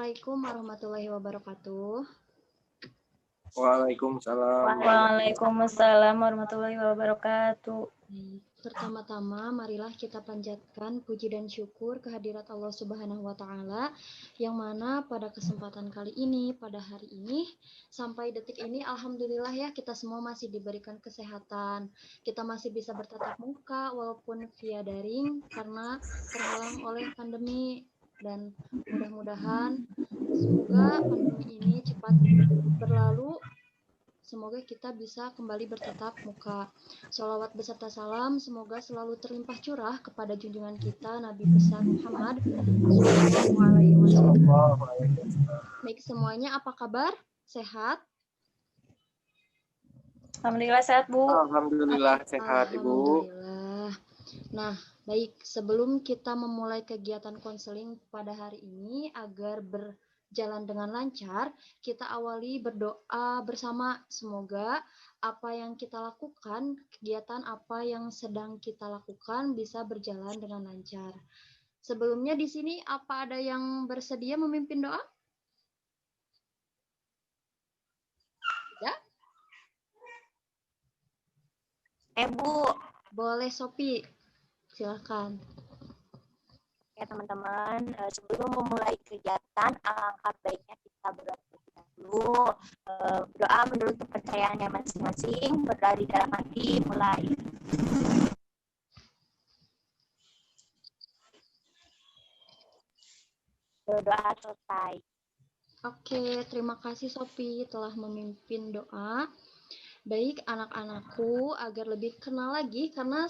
Assalamualaikum warahmatullahi wabarakatuh. Waalaikumsalam. Waalaikumsalam warahmatullahi wabarakatuh. Pertama-tama, marilah kita panjatkan puji dan syukur kehadirat Allah Subhanahu wa Ta'ala, yang mana pada kesempatan kali ini, pada hari ini, sampai detik ini, alhamdulillah ya, kita semua masih diberikan kesehatan. Kita masih bisa bertatap muka walaupun via daring karena terhalang oleh pandemi, dan mudah-mudahan semoga pandemi ini cepat berlalu. Semoga kita bisa kembali bertatap muka. Sholawat beserta salam semoga selalu terlimpah curah kepada junjungan kita Nabi besar Muhammad SAW. Baik semuanya, apa kabar? Sehat? Alhamdulillah sehat, Bu. Alhamdulillah sehat, Ibu. Alhamdulillah. Nah, baik, sebelum kita memulai kegiatan konseling pada hari ini agar berjalan dengan lancar, kita awali berdoa bersama. Semoga apa yang kita lakukan, kegiatan apa yang sedang kita lakukan bisa berjalan dengan lancar. Sebelumnya di sini apa ada yang bersedia memimpin doa? Ya? Bu. Boleh, Sophie. Silakan. Ya teman-teman, sebelum memulai kegiatan, alangkah baiknya kita berdoa dulu. Doa menurut kepercayaannya masing-masing, berdoa di dalam hati, mulai. Doa selesai. Oke, terima kasih Sophie telah memimpin doa. Baik anak-anakku, agar lebih kenal lagi, karena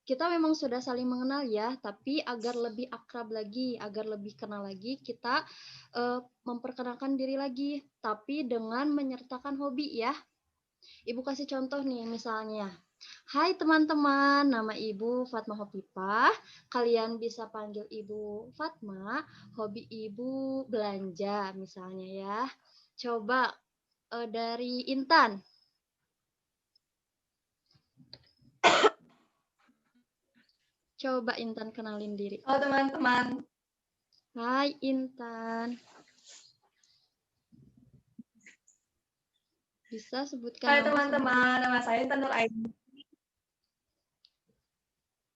kita memang sudah saling mengenal ya, tapi agar lebih akrab lagi, agar lebih kenal lagi, kita memperkenalkan diri lagi, tapi dengan menyertakan hobi ya. Ibu kasih contoh nih, misalnya, hai teman-teman, nama Ibu Fatma Hopipah, kalian bisa panggil Ibu Fatma, hobi Ibu belanja misalnya ya. Coba dari Intan. Coba Intan kenalin diri. Halo teman-teman. Hai Intan. Bisa sebutkan Hai nama teman-teman, nama saya Intan Nuraini.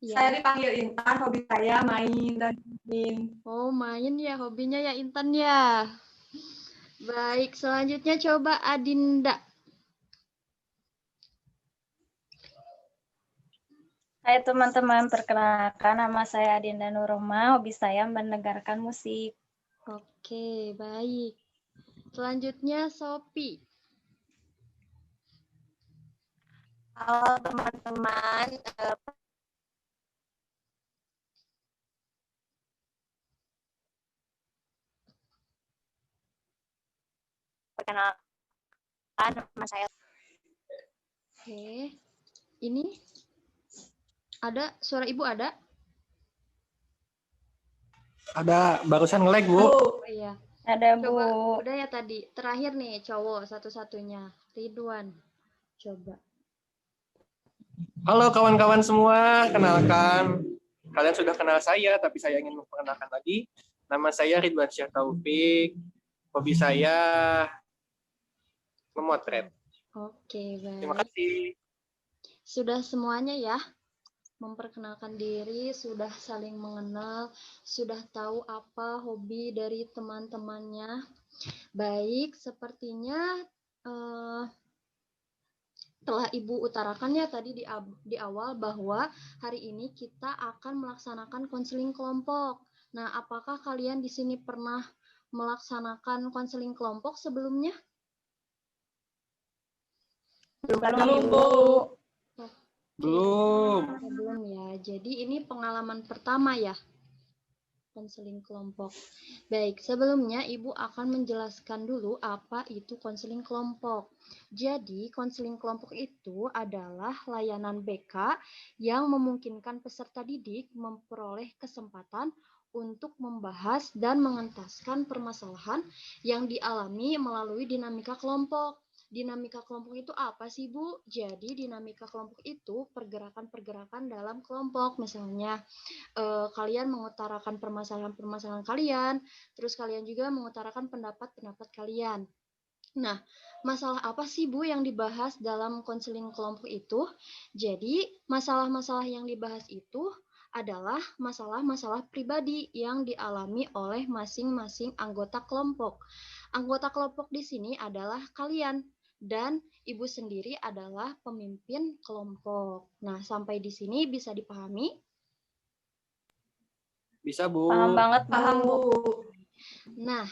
ya. Saya dipanggil Intan, hobi saya main dan main. Oh, main ya, hobinya ya Intan ya. Baik, selanjutnya coba Adinda. Hai teman-teman, perkenalkan nama saya Adinda Nurrohma, hobi saya mendengarkan musik. Oke, baik. Selanjutnya Sophie. Halo teman-teman, perkenalkan nama saya. Oke, ini ada suara Ibu ada? Ada, barusan nge-lag, Bu. Oh iya. Ada, Bu. Coba, udah ya tadi. Terakhir nih, cowok satu-satunya. Ridwan. Coba. Halo kawan-kawan semua, kenalkan. Kalian sudah kenal saya, tapi saya ingin memperkenalkan lagi. Nama saya Ridwan Syah Taufik. Hobi saya memotret. Oke, Terima baik. kasih. Sudah semuanya ya? Memperkenalkan diri, sudah saling mengenal, sudah tahu apa hobi dari teman-temannya. Baik, sepertinya telah Ibu utarakan ya tadi di awal bahwa hari ini kita akan melaksanakan konseling kelompok. Nah, apakah kalian di sini pernah melaksanakan konseling kelompok sebelumnya? Belum, Bu. Belum ya. Jadi ini pengalaman pertama ya, konseling kelompok. Baik, sebelumnya Ibu akan menjelaskan dulu apa itu konseling kelompok. Jadi, konseling kelompok itu adalah layanan BK yang memungkinkan peserta didik memperoleh kesempatan untuk membahas dan mengentaskan permasalahan yang dialami melalui dinamika kelompok. Dinamika kelompok itu apa sih, Bu? Jadi dinamika kelompok itu pergerakan-pergerakan dalam kelompok. Misalnya kalian mengutarakan permasalahan-permasalahan kalian, terus kalian juga mengutarakan pendapat-pendapat kalian. Nah, masalah apa sih, Bu, yang dibahas dalam konseling kelompok itu? Jadi, masalah-masalah yang dibahas itu adalah masalah-masalah pribadi yang dialami oleh masing-masing anggota kelompok. Anggota kelompok di sini adalah kalian, dan Ibu sendiri adalah pemimpin kelompok. Nah, sampai di sini bisa dipahami? Bisa, Bu. Paham banget, Paham, Bu. Bu. Nah,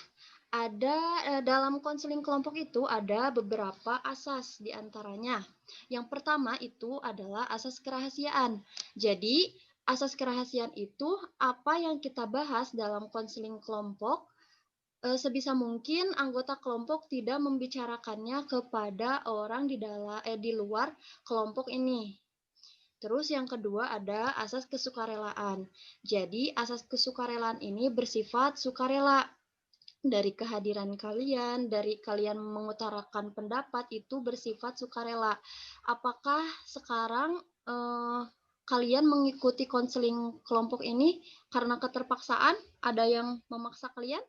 ada dalam konseling kelompok itu ada beberapa asas di antaranya. Yang pertama itu adalah asas kerahasiaan. Jadi, asas kerahasiaan itu apa yang kita bahas dalam konseling kelompok, sebisa mungkin anggota kelompok tidak membicarakannya kepada orang di luar kelompok ini. Terus yang kedua ada asas kesukarelaan. Jadi, asas kesukarelaan ini bersifat sukarela. Dari kehadiran kalian, dari kalian mengutarakan pendapat itu bersifat sukarela. Apakah sekarang kalian mengikuti konseling kelompok ini karena keterpaksaan? Ada yang memaksa kalian?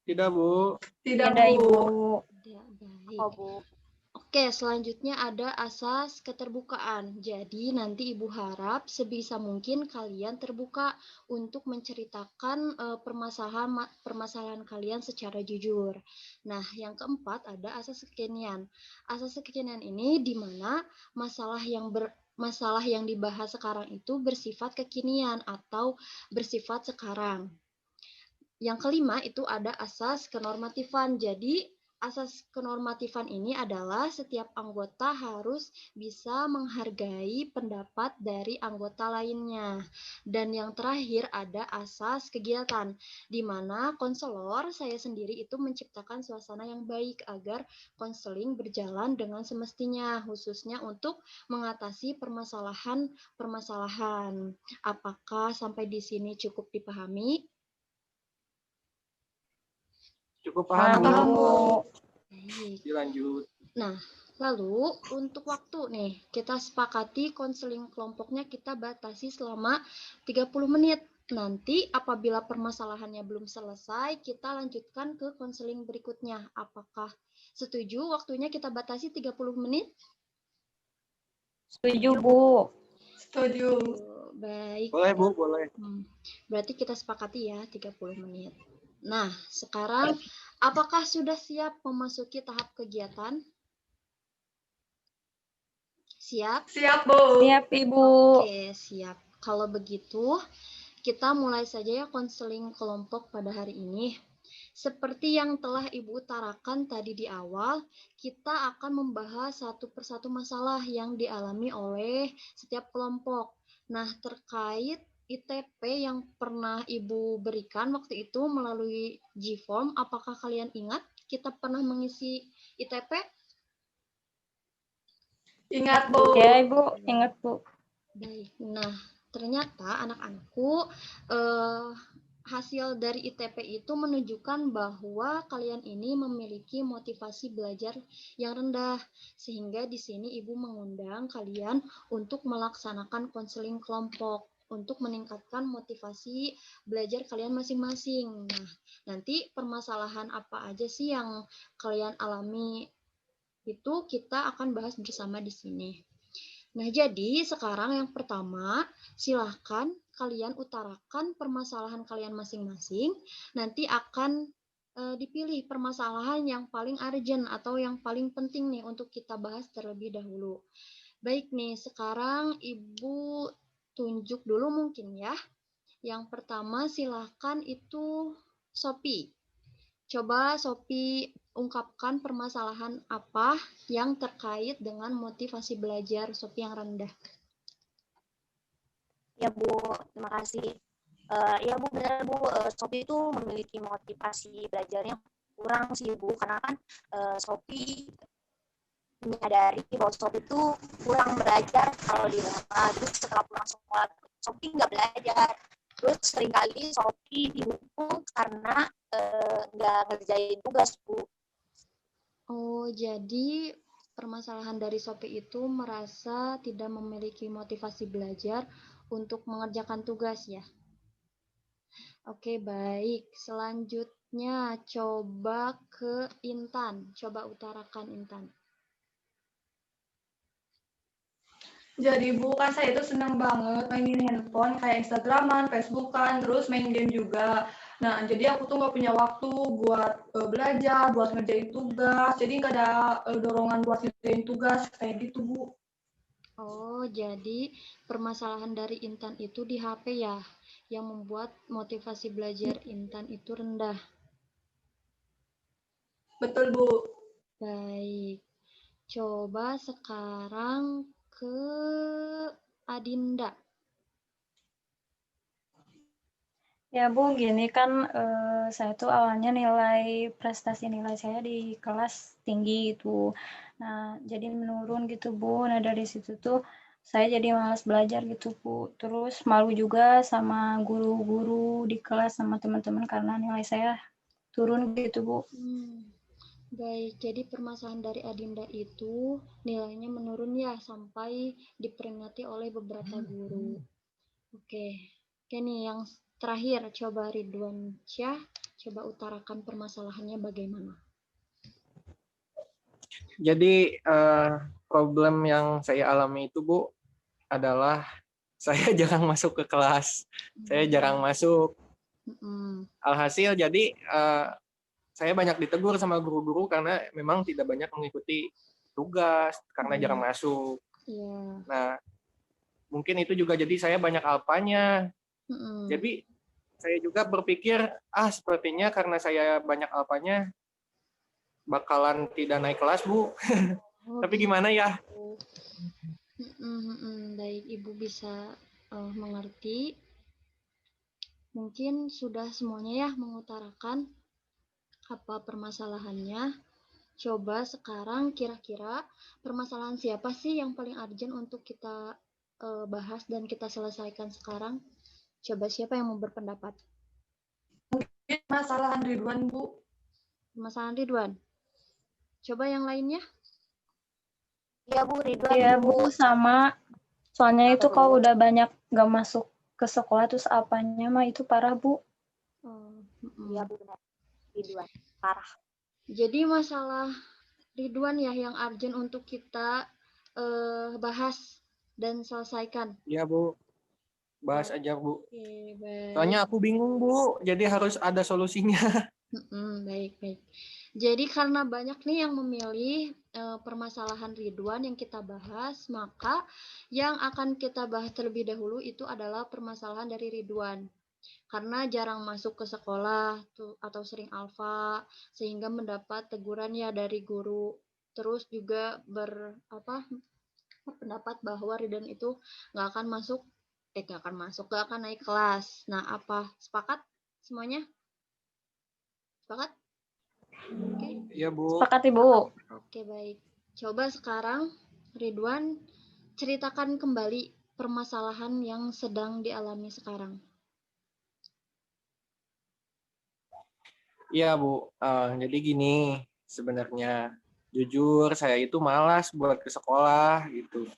Tidak, Bu. Tidak, Tidak, Bu. Ibu. Tidak, baik. Oh, Bu. Oke, selanjutnya ada asas keterbukaan. Jadi nanti Ibu harap sebisa mungkin kalian terbuka untuk menceritakan permasalahan kalian secara jujur. Nah, yang keempat ada asas kekinian. Asas kekinian ini di mana masalah yang dibahas sekarang itu bersifat kekinian atau bersifat sekarang. Yang kelima itu ada asas kenormatifan. Jadi asas kenormatifan ini adalah setiap anggota harus bisa menghargai pendapat dari anggota lainnya. Dan yang terakhir ada asas kegiatan, di mana konselor saya sendiri itu menciptakan suasana yang baik agar konseling berjalan dengan semestinya, khususnya untuk mengatasi permasalahan-permasalahan. Apakah sampai di sini cukup dipahami? Cukup Paham, paham, Bu. Bu. Baik. Dilanjut. Nah, lalu untuk waktu nih, kita sepakati konseling kelompoknya kita batasi selama 30 menit. Nanti apabila permasalahannya belum selesai, kita lanjutkan ke konseling berikutnya. Apakah setuju waktunya kita batasi 30 menit? Setuju, Bu. Setuju. Baik. Boleh, Bu, boleh. Berarti kita sepakati ya 30 menit. Nah, sekarang apakah sudah siap memasuki tahap kegiatan? Siap? Siap, Bu. Siap, Ibu. Oke, siap. Kalau begitu, kita mulai saja ya konseling kelompok pada hari ini. Seperti yang telah Ibu utarakan tadi di awal, kita akan membahas satu persatu masalah yang dialami oleh setiap kelompok. Nah, terkait ITP yang pernah Ibu berikan waktu itu melalui G-Form, apakah kalian ingat kita pernah mengisi ITP? Ingat, Bu. Ya, Ibu. Ingat, Bu. Baik, nah ternyata anak-anakku hasil dari ITP itu menunjukkan bahwa kalian ini memiliki motivasi belajar yang rendah, sehingga di sini Ibu mengundang kalian untuk melaksanakan konseling kelompok untuk meningkatkan motivasi belajar kalian masing-masing. Nah, nanti permasalahan apa aja sih yang kalian alami itu kita akan bahas bersama di sini. Nah, jadi sekarang yang pertama, silahkan kalian utarakan permasalahan kalian masing-masing. Nanti akan dipilih permasalahan yang paling urgent atau yang paling penting nih untuk kita bahas terlebih dahulu. Baik nih, sekarang Ibu tunjuk dulu mungkin ya. Yang pertama silahkan itu Sophie. Coba Sophie ungkapkan permasalahan apa yang terkait dengan motivasi belajar Sophie yang rendah. Ya, Bu, terima kasih. Ya, Bu, benar, Bu. Sophie itu memiliki motivasi belajarnya kurang sih, Bu, karena kan Sophie menyadari bahwa Sophie itu kurang belajar kalau di rumah. Terus setelah pulang sekolah, Sophie nggak belajar. Terus seringkali Sophie dihukum karena nggak ngerjain tugas, Bu. Oh, jadi permasalahan dari Sophie itu merasa tidak memiliki motivasi belajar untuk mengerjakan tugas ya. Oke, baik. Selanjutnya coba ke Intan. Coba utarakan Intan. Jadi Bu, kan saya itu senang banget mainin handphone kayak Instagraman, Facebookan, terus main game juga. Nah, jadi aku tuh nggak punya waktu buat belajar, buat ngerjain tugas. Jadi nggak ada dorongan buat ngerjain tugas kayak gitu Bu. Oh, jadi permasalahan dari Intan itu di HP ya, yang membuat motivasi belajar Intan itu rendah. Betul Bu. Baik. Coba sekarang ke Adinda. Ya Bu, gini kan saya tuh awalnya prestasi nilai saya di kelas tinggi gitu. Nah, jadi menurun gitu Bu. Nah, dari situ tuh saya jadi malas belajar gitu Bu. Terus malu juga sama guru-guru di kelas sama teman-teman karena nilai saya turun gitu Bu. Baik, jadi permasalahan dari Adinda itu nilainya menurun ya sampai diperingati oleh beberapa guru. Oke nih yang terakhir coba Ridwan Syah, coba utarakan permasalahannya bagaimana. Jadi problem yang saya alami itu Bu adalah saya jarang masuk ke kelas. Saya jarang masuk. Alhasil jadi saya banyak ditegur sama guru-guru karena memang tidak banyak mengikuti tugas karena jarang masuk. Nah, mungkin itu juga jadi saya banyak alpanya. Jadi saya juga berpikir, sepertinya karena saya banyak alpanya bakalan tidak naik kelas, Bu. Tapi gimana ya? Baik, Ibu bisa mengerti. Mungkin sudah semuanya ya mengutarakan apa permasalahannya. Coba sekarang kira-kira permasalahan siapa sih yang paling urgent untuk kita bahas dan kita selesaikan sekarang? Coba siapa yang mau berpendapat? Mungkin masalahan Ridwan Bu. Permasalahan Ridwan. Coba yang lainnya. Iya Bu, Ridwan Ya Bu. Bu, sama. Soalnya itu kalau udah banyak gak masuk ke sekolah terus apanya mah itu parah Bu. Iya Bu, benar. Ridwan, parah. Jadi masalah Ridwan ya yang urgent untuk kita bahas dan selesaikan. Iya Bu, bahas aja Bu. Oke, baik. Soalnya aku bingung Bu, jadi harus ada solusinya. Baik. Jadi karena banyak nih yang memilih permasalahan Ridwan yang kita bahas, maka yang akan kita bahas terlebih dahulu itu adalah permasalahan dari Ridwan. Karena jarang masuk ke sekolah atau sering alfa sehingga mendapat teguran ya dari guru. Terus juga berpendapat bahwa Ridwan itu nggak akan naik kelas. Nah, apa sepakat semuanya? Sepakat? Oke. Iya Bu. Sepakat Ibu. Oke, baik. Coba sekarang Ridwan ceritakan kembali permasalahan yang sedang dialami sekarang. Iya Bu, jadi gini sebenarnya, jujur saya itu malas buat ke sekolah gitu.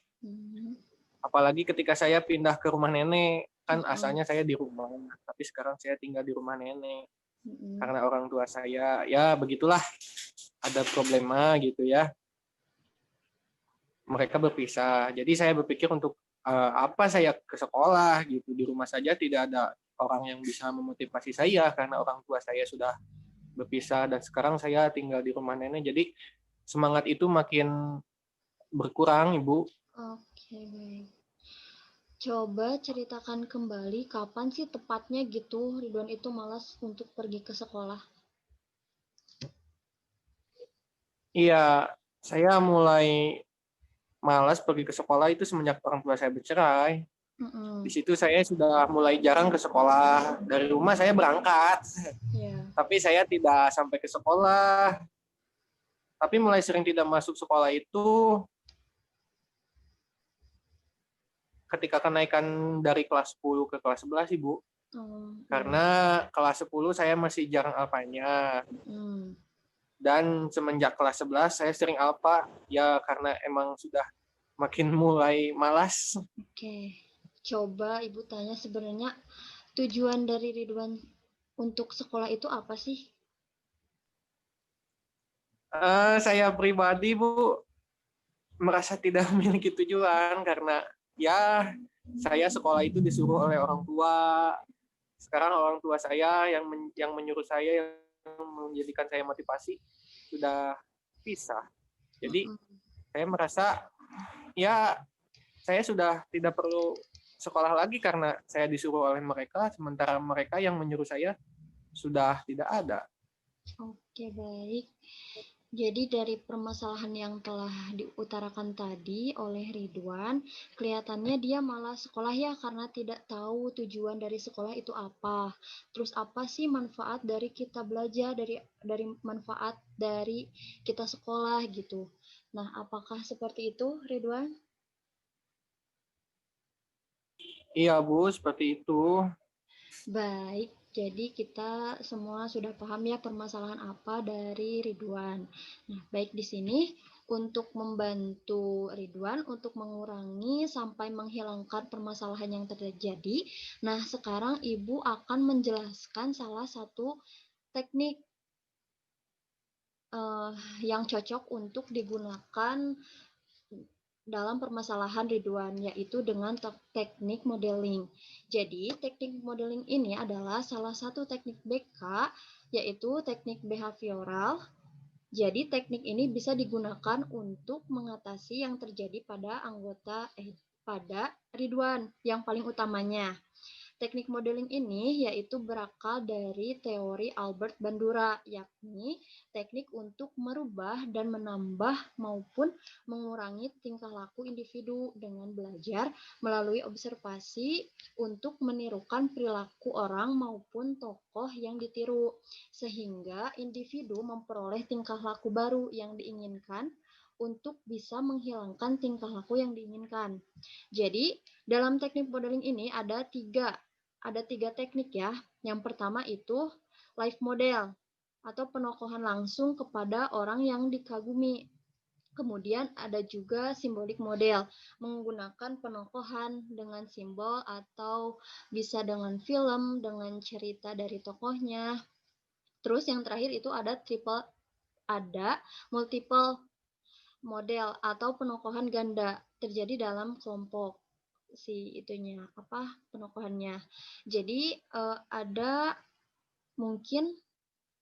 Apalagi ketika saya pindah ke rumah nenek, kan asalnya saya di rumah, tapi sekarang saya tinggal di rumah nenek. Karena orang tua saya, ya begitulah, ada problema gitu ya. Mereka berpisah, jadi saya berpikir untuk apa saya ke sekolah gitu, di rumah saja tidak ada orang yang bisa memotivasi saya karena orang tua saya sudah berpisah dan sekarang saya tinggal di rumah nenek, jadi semangat itu makin berkurang Ibu. Oke, baik. Coba ceritakan kembali kapan sih tepatnya gitu Ridwan itu malas untuk pergi ke sekolah? Iya, saya mulai malas pergi ke sekolah itu semenjak orang tua saya bercerai. Di situ saya sudah mulai jarang ke sekolah. Dari rumah saya berangkat, tapi saya tidak sampai ke sekolah. Tapi mulai sering tidak masuk sekolah itu ketika kenaikan dari kelas 10 ke kelas 11, Ibu. Karena kelas 10 saya masih jarang alfanya. Dan semenjak kelas 11 saya sering alfa, ya karena emang sudah makin mulai malas. Oke, coba Ibu tanya sebenarnya tujuan dari Ridwan untuk sekolah itu apa sih? Saya pribadi, Bu, merasa tidak memiliki tujuan karena ya saya sekolah itu disuruh oleh orang tua. Sekarang orang tua saya yang menyuruh saya, yang menjadikan saya motivasi sudah pisah. Jadi saya merasa ya saya sudah tidak perlu sekolah lagi karena saya disuruh oleh mereka, sementara mereka yang menyuruh saya sudah tidak ada. Oke, baik. Jadi dari permasalahan yang telah diutarakan tadi oleh Ridwan, kelihatannya dia malah sekolah ya karena tidak tahu tujuan dari sekolah itu apa. Terus apa sih manfaat dari kita belajar, dari manfaat dari kita sekolah gitu. Nah, apakah seperti itu, Ridwan? Iya, Bu, seperti itu. Baik, jadi kita semua sudah paham ya permasalahan apa dari Ridwan. Nah, baik di sini untuk membantu Ridwan untuk mengurangi sampai menghilangkan permasalahan yang terjadi. Nah, sekarang Ibu akan menjelaskan salah satu teknik yang cocok untuk digunakan dalam permasalahan Ridwan, yaitu dengan teknik modeling. Jadi, teknik modeling ini adalah salah satu teknik BK, yaitu teknik behavioral. Jadi, teknik ini bisa digunakan untuk mengatasi yang terjadi pada pada Ridwan yang paling utamanya. Teknik modeling ini yaitu berakal dari teori Albert Bandura, yakni teknik untuk merubah dan menambah maupun mengurangi tingkah laku individu dengan belajar melalui observasi untuk menirukan perilaku orang maupun tokoh yang ditiru, sehingga individu memperoleh tingkah laku baru yang diinginkan untuk bisa menghilangkan tingkah laku yang diinginkan. Jadi, dalam teknik modeling ini ada tiga teknik ya. Yang pertama itu live model atau penokohan langsung kepada orang yang dikagumi. Kemudian ada juga symbolic model, menggunakan penokohan dengan simbol atau bisa dengan film, dengan cerita dari tokohnya. Terus yang terakhir itu ada multiple model atau penokohan ganda terjadi dalam kelompok penokohannya. Jadi ada mungkin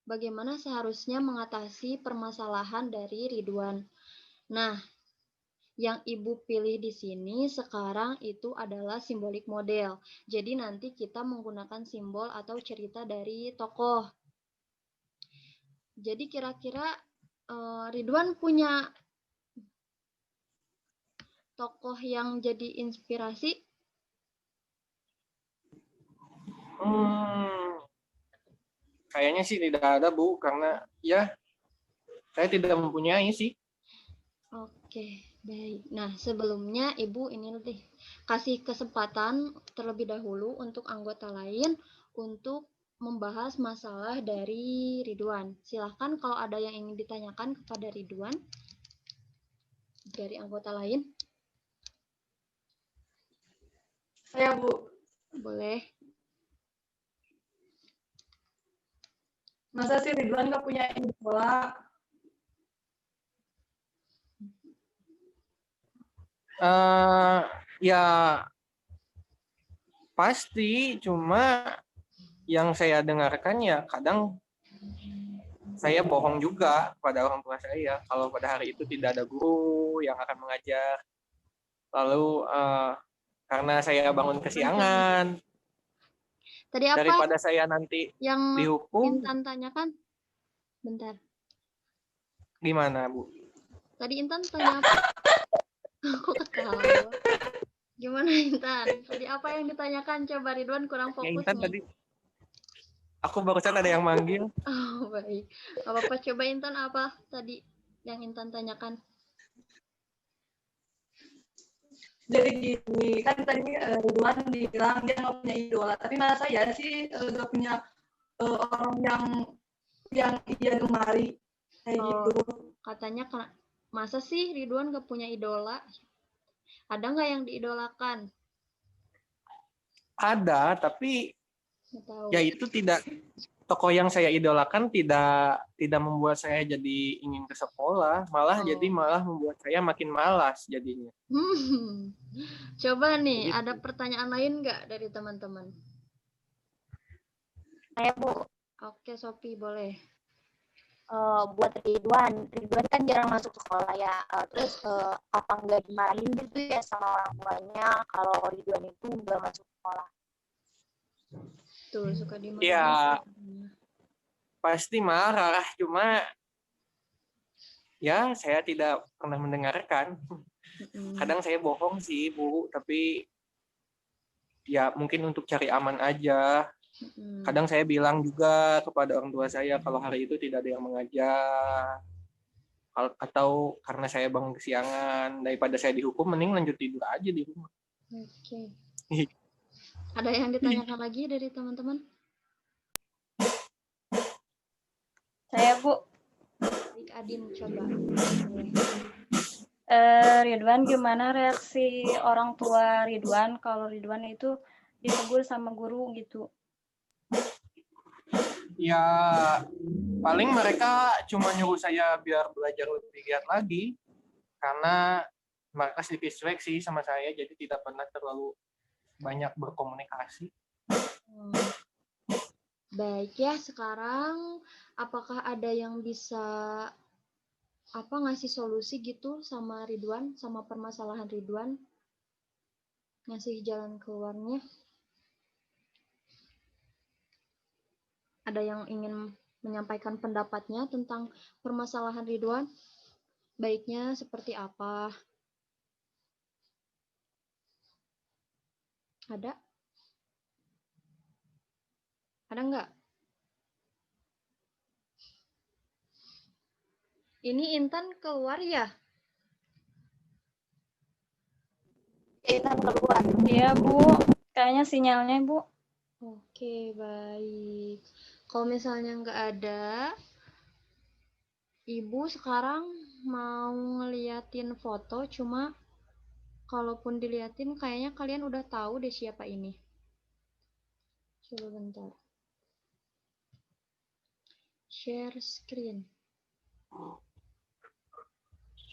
bagaimana seharusnya mengatasi permasalahan dari Ridwan. Nah, yang Ibu pilih di sini sekarang itu adalah simbolik model. Jadi nanti kita menggunakan simbol atau cerita dari tokoh. Jadi kira-kira Ridwan punya tokoh yang jadi inspirasi? Kayaknya sih tidak ada, Bu, karena ya saya tidak mempunyai sih. Oke, baik. Nah, sebelumnya Ibu ini kasih kesempatan terlebih dahulu untuk anggota lain untuk membahas masalah dari Ridwan. Silahkan kalau ada yang ingin ditanyakan kepada Ridwan dari anggota lain. Saya, Bu. Boleh. Masa sih Ridwan nggak punya idola? Ya pasti, cuma yang saya dengarkan ya kadang saya bohong juga pada orang tua saya kalau pada hari itu tidak ada guru yang akan mengajar. Lalu karena saya bangun kesiangan, tadi apa daripada saya nanti yang dihukum. Intan tanyakan? Bentar. Gimana, Bu? Tadi Intan tanya apa? Aku ketawa. Gimana Intan? Tadi apa yang ditanyakan? Coba Ridwan kurang fokus Ya, Intan nih. tadi aku barusan ada yang manggil. Oh, baik. Apa-apa, coba Intan apa tadi yang Intan tanyakan? Jadi gini, kan tadi Ridwan bilang dia nggak punya idola, tapi malah saya sih nggak punya orang yang ia gemari. kayak Oh, gitu. katanya masa sih Ridwan gak punya idola? Ada nggak yang diidolakan? Ada, tapi Nggak tahu. ya itu tidak, tokoh yang saya idolakan tidak membuat saya jadi ingin ke sekolah, malah jadi malah membuat saya makin malas jadinya. Coba nih, Begitu. ada pertanyaan lain nggak dari teman-teman? Saya Bu, Oke, Sophie boleh. buat Ridwan kan jarang masuk sekolah ya. Terus apa nggak dimarahin gitu ya sama orang tuanya kalau Ridwan itu nggak masuk sekolah? Tuh, suka dimarahin. Ya, pasti marah, cuma ya saya tidak pernah mendengarkan. Kadang saya bohong sih, Bu, tapi ya mungkin untuk cari aman aja. Kadang saya bilang juga kepada orang tua saya kalau hari itu tidak ada yang mengajar, atau karena saya bangun kesiangan, daripada saya dihukum mending lanjut tidur aja di rumah. Oke. Ada yang ditanyakan lagi dari teman-teman? Saya Bu. Baik, Adin coba. Ridwan, gimana reaksi orang tua Ridwan kalau Ridwan itu ditegur sama guru gitu? Ya paling mereka cuma nyuruh saya biar belajar lebih giat lagi, karena mereka sedikit cuek sih sama saya, jadi tidak pernah terlalu banyak berkomunikasi. Baik ya, sekarang apakah ada yang bisa ngasih solusi gitu sama Ridwan, sama permasalahan Ridwan? Ngasih jalan keluarnya? Ada yang ingin menyampaikan pendapatnya tentang permasalahan Ridwan? Baiknya seperti apa? Ada? Ada nggak? Ini Intan keluar ya? Intan keluar. Iya Bu, kayaknya sinyalnya Bu. Oke, baik. Kalau misalnya nggak ada, Ibu sekarang mau ngeliatin foto, cuma kalaupun diliatin kayaknya kalian udah tahu deh siapa ini. Coba bentar. Share screen.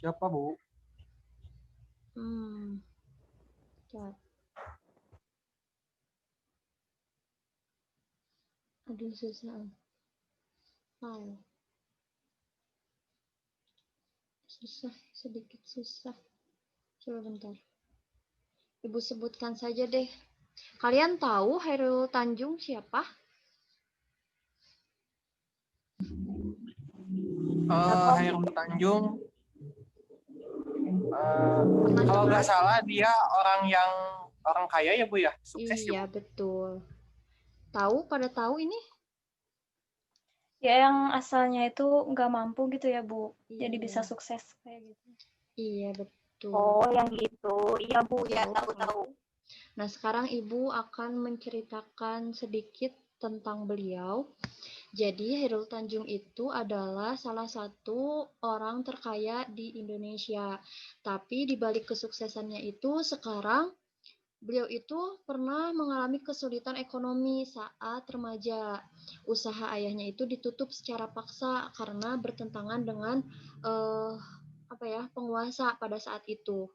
Siapa, Bu? Chat. Aduh, susah. File. Susah, sedikit susah. Coba bentar. Ibu sebutkan saja deh. Kalian tahu Hairul Tanjung siapa? Hairul Tanjung. Kalau nggak salah dia orang kaya ya Bu ya, sukses iya, ya Bu? betul. Tahu, pada tahu ini? Ya yang asalnya itu nggak mampu gitu ya Bu, jadi Iya. bisa sukses kayak gitu. Iya, betul. Oh, yang gitu. Iya Bu, ya tahu-tahu. Nah, sekarang Ibu akan menceritakan sedikit tentang beliau. Jadi, Hairul Tanjung itu adalah salah satu orang terkaya di Indonesia. Tapi di balik kesuksesannya itu, sekarang beliau itu pernah mengalami kesulitan ekonomi saat remaja. Usaha ayahnya itu ditutup secara paksa karena bertentangan dengan penguasa pada saat itu.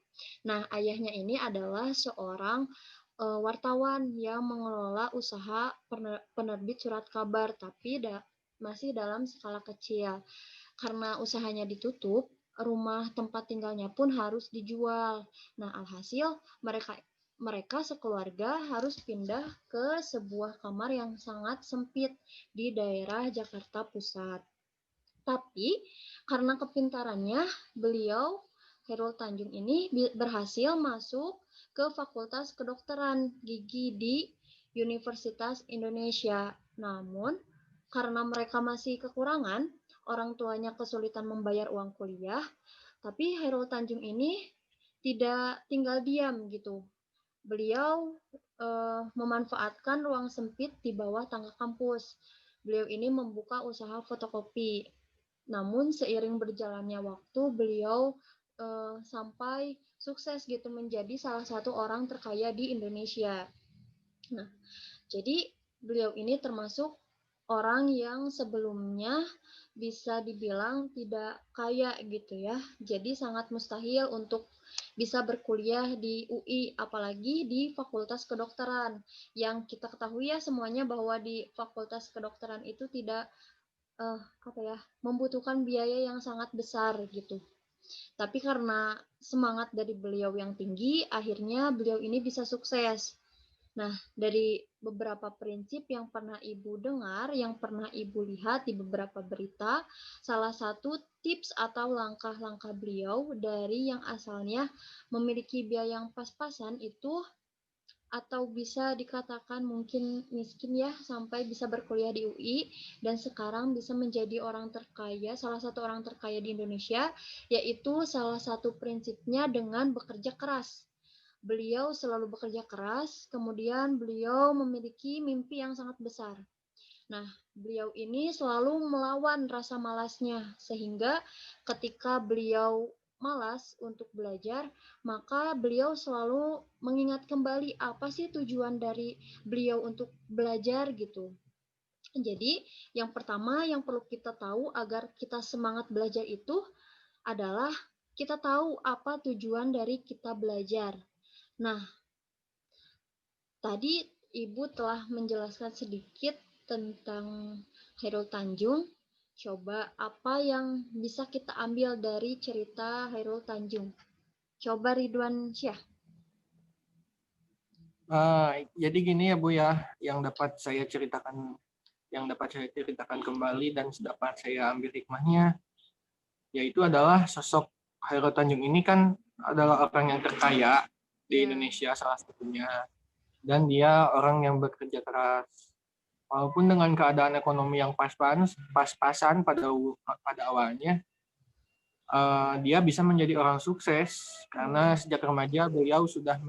Nah, ayahnya ini adalah seorang wartawan yang mengelola usaha penerbit surat kabar, tapi masih dalam skala kecil. Karena usahanya ditutup, rumah tempat tinggalnya pun harus dijual. Nah, alhasil mereka sekeluarga harus pindah ke sebuah kamar yang sangat sempit di daerah Jakarta Pusat. Tapi karena kepintarannya, beliau Hairul Tanjung ini berhasil masuk ke Fakultas Kedokteran Gigi di Universitas Indonesia. Namun, karena mereka masih kekurangan, orang tuanya kesulitan membayar uang kuliah, tapi Hairul Tanjung ini tidak tinggal diam gitu. Beliau memanfaatkan ruang sempit di bawah tangga kampus. Beliau ini membuka usaha fotokopi. Namun seiring berjalannya waktu, beliau sampai sukses gitu menjadi salah satu orang terkaya di Indonesia. Nah, jadi beliau ini termasuk orang yang sebelumnya bisa dibilang tidak kaya gitu ya. Jadi sangat mustahil untuk bisa berkuliah di UI, apalagi di Fakultas Kedokteran. Yang kita ketahui ya semuanya bahwa di Fakultas Kedokteran itu tidak membutuhkan biaya yang sangat besar gitu. Tapi karena semangat dari beliau yang tinggi, akhirnya beliau ini bisa sukses. Nah, dari beberapa prinsip yang pernah Ibu dengar, yang pernah Ibu lihat di beberapa berita, salah satu tips atau langkah-langkah beliau dari yang asalnya memiliki biaya yang pas-pasan itu, atau bisa dikatakan mungkin miskin ya, sampai bisa berkuliah di UI, dan sekarang bisa menjadi orang terkaya, salah satu orang terkaya di Indonesia, yaitu salah satu prinsipnya dengan bekerja keras. Beliau selalu bekerja keras, kemudian beliau memiliki mimpi yang sangat besar. Nah, beliau ini selalu melawan rasa malasnya, sehingga ketika beliau malas untuk belajar, maka beliau selalu mengingat kembali apa sih tujuan dari beliau untuk belajar gitu. Jadi, yang pertama yang perlu kita tahu agar kita semangat belajar itu adalah kita tahu apa tujuan dari kita belajar. Nah, tadi Ibu telah menjelaskan sedikit tentang Chairul Tanjung. Coba apa yang bisa kita ambil dari cerita Chairul Tanjung? Coba Ridwan Syah. Jadi gini ya Bu ya, yang dapat saya ceritakan kembali dan dapat saya ambil hikmahnya, yaitu adalah sosok Chairul Tanjung ini kan adalah orang yang terkaya di Indonesia salah satunya, dan dia orang yang bekerja keras. Walaupun dengan keadaan ekonomi yang pas-pasan pada awalnya, dia bisa menjadi orang sukses karena sejak remaja beliau sudah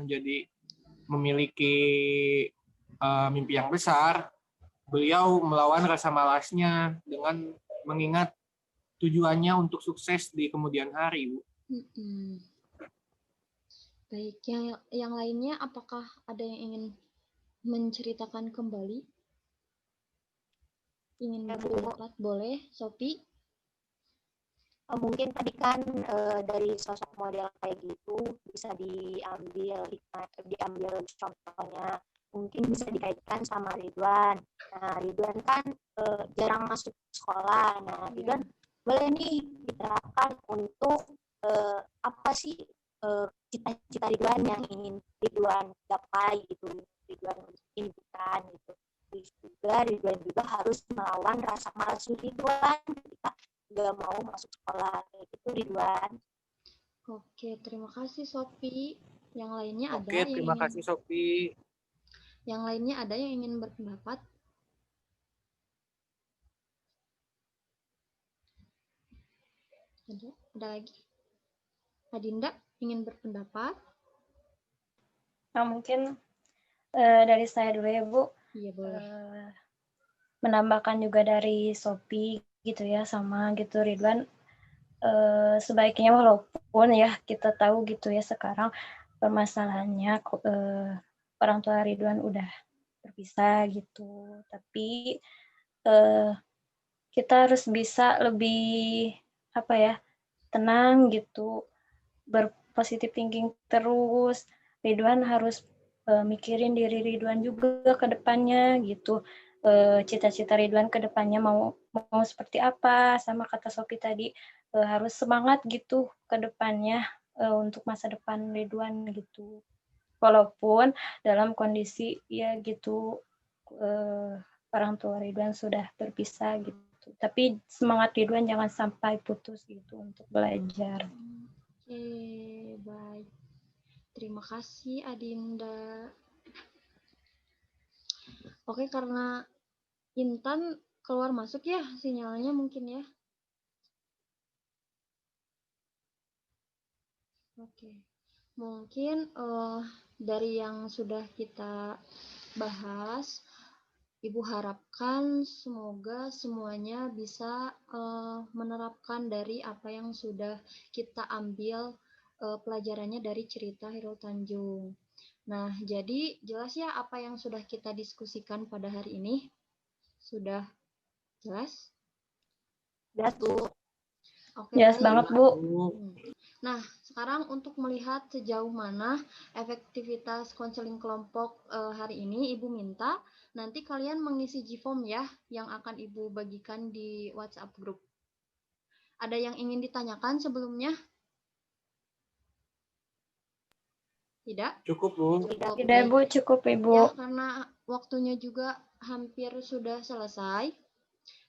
memiliki mimpi yang besar. Beliau melawan rasa malasnya dengan mengingat tujuannya untuk sukses di kemudian hari, Bu. Baik, yang lainnya apakah ada yang ingin menceritakan kembali? Ingin berpendapat? Boleh, Sophie? Mungkin tadi kan dari sosok model kayak gitu bisa diambil contohnya, mungkin bisa dikaitkan sama Ridwan. Nah, Ridwan kan jarang masuk sekolah. Nah, Ridwan boleh nih diterapkan untuk apa sih cita-cita Ridwan yang ingin Ridwan gapai gitu, Ridwan impikan gitu. Ridwan juga harus melawan rasa malas Ridwan ketika nggak mau masuk sekolah kayak gitu, Ridwan. Oke, terima kasih Sophie. Yang lainnya ada? Oke, terima kasih Sophie. Yang lainnya ada yang ingin berpendapat? Ada lagi? Adinda ingin berpendapat? Nah, mungkin dari saya dulu ya Bu. Iya, boleh. Menambahkan juga dari Sophie gitu ya, sama gitu Ridwan, sebaiknya walaupun ya kita tahu gitu ya sekarang permasalahannya orang tua Ridwan udah berpisah gitu, tapi kita harus bisa lebih apa ya, tenang gitu, berpositif thinking terus. Ridwan harus mikirin diri Ridwan juga ke depannya gitu. Cita-cita Ridwan ke depannya mau seperti apa, sama kata Sophie tadi, harus semangat gitu ke depannya untuk masa depan Ridwan gitu. Walaupun dalam kondisi ya gitu orang tua Ridwan sudah berpisah gitu. Tapi semangat Ridwan jangan sampai putus gitu untuk belajar. Oke, baik. Terima kasih Adinda. Oke, karena Intan keluar masuk ya sinyalnya mungkin ya. Oke. Mungkin dari yang sudah kita bahas, Ibu harapkan semoga semuanya bisa menerapkan dari apa yang sudah kita ambil pelajarannya dari cerita Hairul Tanjung. Nah, jadi jelas ya apa yang sudah kita diskusikan pada hari ini? Sudah jelas? Jelas, Bu. Oke, Jelas baik. banget, Bu. Nah, sekarang untuk melihat sejauh mana efektivitas konseling kelompok hari ini, Ibu minta nanti kalian mengisi G-form ya, yang akan Ibu bagikan di WhatsApp group. Ada yang ingin ditanyakan sebelumnya? Tidak? Cukup, Bu. Tidak, Bu, cukup, Ibu. Ya, karena waktunya juga hampir sudah selesai.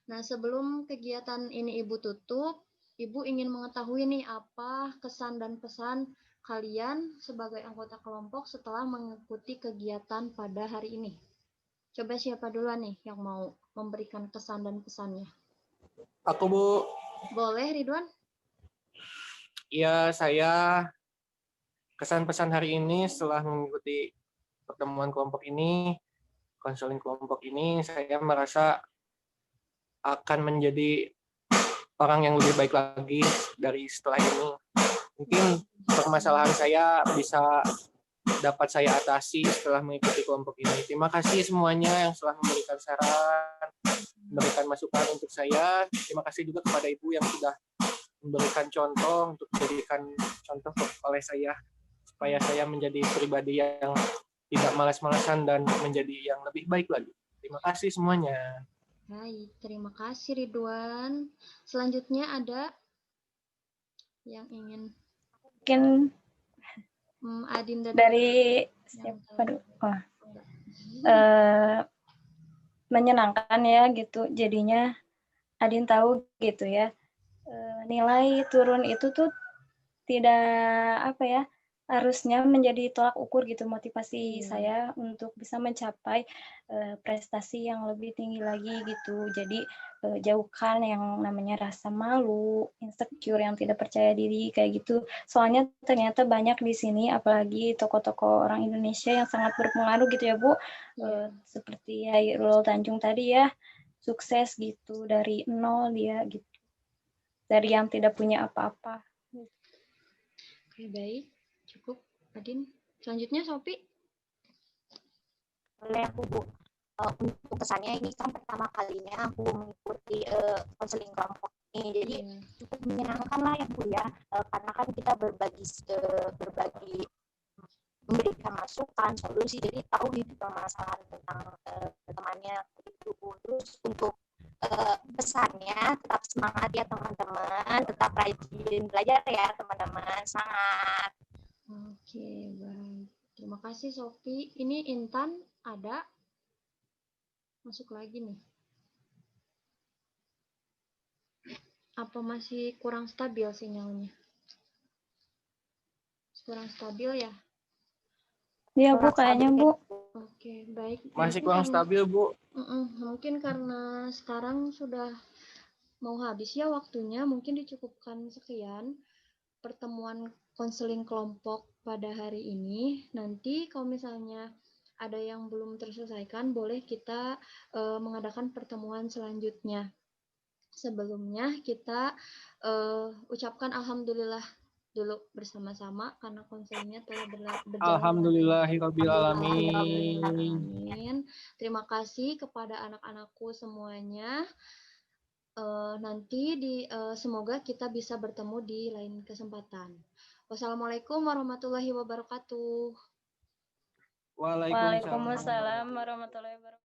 Nah, sebelum kegiatan ini Ibu tutup, Ibu ingin mengetahui nih apa kesan dan pesan kalian sebagai anggota kelompok setelah mengikuti kegiatan pada hari ini. Coba siapa duluan nih yang mau memberikan kesan dan pesannya? Aku, Bu. Boleh, Ridwan? Ya, saya kesan pesan hari ini setelah mengikuti pertemuan kelompok ini, konseling kelompok ini, saya merasa akan menjadi orang yang lebih baik lagi dari setelah ini. Mungkin permasalahan saya bisa dapat saya atasi setelah mengikuti kelompok ini. Terima kasih semuanya yang telah memberikan saran, memberikan masukan untuk saya. Terima kasih juga kepada Ibu yang sudah memberikan contoh untuk memberikan contoh oleh saya supaya saya menjadi pribadi yang tidak malas-malasan dan menjadi yang lebih baik lagi. Terima kasih semuanya. Baik, terima kasih Ridwan. Selanjutnya ada yang ingin Mungkin Adinda dari siapa? Menyenangkan ya gitu. Jadinya Adin tahu gitu ya. Nilai turun itu tuh tidak apa ya, harusnya menjadi tolak ukur gitu motivasi saya untuk bisa mencapai prestasi yang lebih tinggi lagi gitu. Jadi jauhkan yang namanya rasa malu, insecure, yang tidak percaya diri kayak gitu. Soalnya ternyata banyak di sini, apalagi tokoh-tokoh orang Indonesia yang sangat berpengaruh gitu ya Bu. Seperti Hairul Tanjung tadi ya, sukses gitu dari nol dia gitu. Dari yang tidak punya apa-apa. Oke, baik. Cukup, Adin. Selanjutnya, Sophie. Oleh aku, Bu. Untuk kesannya ini kan pertama kalinya aku mengikuti konseling kelompok ini. Jadi cukup menyenangkan lah ya, Bu ya. Karena kan kita berbagi memberikan masukan, solusi. Jadi tahu gitu permasalahan tentang temannya itu. Terus untuk pesannya tetap semangat ya teman-teman, tetap rajin belajar ya teman-teman, semangat. Oke, baik. Terima kasih Sophie. Ini Intan ada masuk lagi nih. Apa masih kurang stabil sinyalnya? Kurang stabil ya? Iya Bu, kayaknya Bu. Oke, baik. Masih kurang stabil Bu. Mungkin karena sekarang sudah mau habis ya waktunya, mungkin dicukupkan sekian pertemuan konseling kelompok pada hari ini. Nanti kalau misalnya ada yang belum terselesaikan, boleh kita mengadakan pertemuan selanjutnya. Sebelumnya kita ucapkan alhamdulillah dulu bersama-sama karena konselingnya telah berjalan. Alhamdulillahirabbil alamin. Terima kasih kepada anak-anakku semuanya. Nanti semoga kita bisa bertemu di lain kesempatan. Wassalamualaikum warahmatullahi wabarakatuh. Waalaikumsalam warahmatullahi wabarakatuh.